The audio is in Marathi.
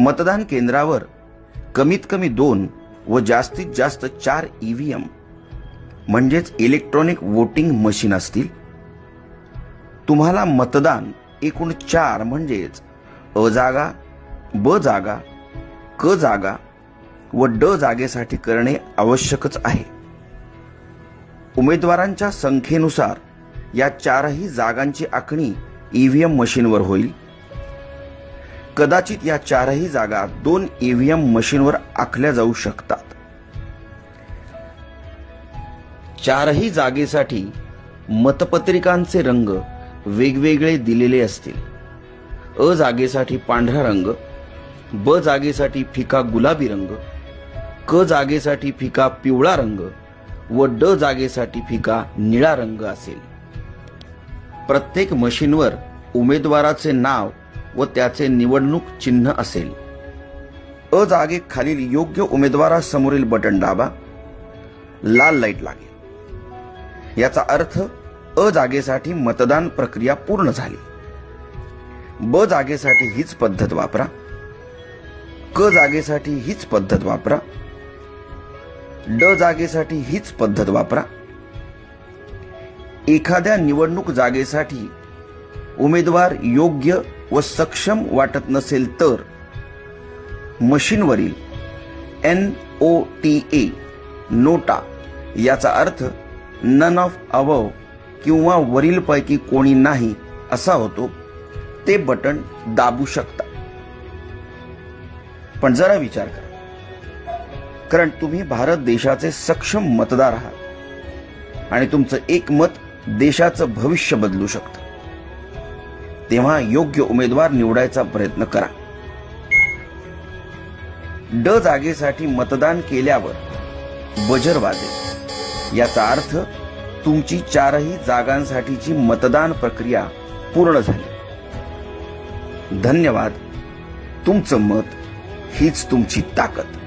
मतदान केंद्रावर कमीत कमी 2 व जास्तीत जास्त 4 ईव्हीएम म्हणजेच इलेक्ट्रॉनिक वोटिंग मशीन असतील। तुम्हाला मतदान एकूण 4 म्हणजेच अ जागा, ब जागा, क जागा व ड जागेसाठी करणे आवश्यकच आहे। उमेदवारांच्या संख्येनुसार या 4ही जागांची आखणी ईव्हीएम मशीनवर होईल। कदाचित या 4ही जागा 2 ईव्हीएम मशीनवर आखल्या जाऊ शकतात। 4ही जागेसाठी मतपत्रिकांचे रंग वेगवेगळे दिलेले असतील। अ जागेसाठी पांढरा रंग, ब जागेसाठी फिका गुलाबी रंग, क जागेसाठी फिका पिवळा रंग व ड जागेसाठी फिका निळा रंग असेल। प्रत्येक मशीनवर उमेदवाराचे नाव व त्याचे निवडणूक चिन्ह असेल। अ जागेखालील योग्य उमेदवारासमोरील बटन दाबा, लाल लाईट लागेल। याचा अर्थ अ जागेसाठी मतदान प्रक्रिया पूर्ण झाली। ब जागेसाठी हीच पद्धत वापरा, क जागेसाठी हीच पद्धत वापरा, ड जागेसाठी हीच पद्धत वापरा। एखाद्या निवडणूक जागेसाठी उमेदवार योग्य व सक्षम वाटत नसेल तर मशीनवरील NOTA नोटा याचा अर्थ नन ऑफ अबव किंवा वरीलपैकी कोणी नाही असा होतो, ते बटन दाबू शकता। पण जरा विचार करा, कारण तुम्ही भारत देशाचे सक्षम मतदार आहात आणि तुमचं एक मत देशाचं भविष्य बदलू शकतं। तेव्हा योग्य उमेदवार निवडायचा प्रयत्न करा। ड जागेसाठी मतदान केल्यावर बजर वाजेल, याचा अर्थ तुमची 4ही जागांसाठीची मतदान प्रक्रिया पूर्ण झाली। धन्यवाद। तुमचं मत हीच तुमची ताकद।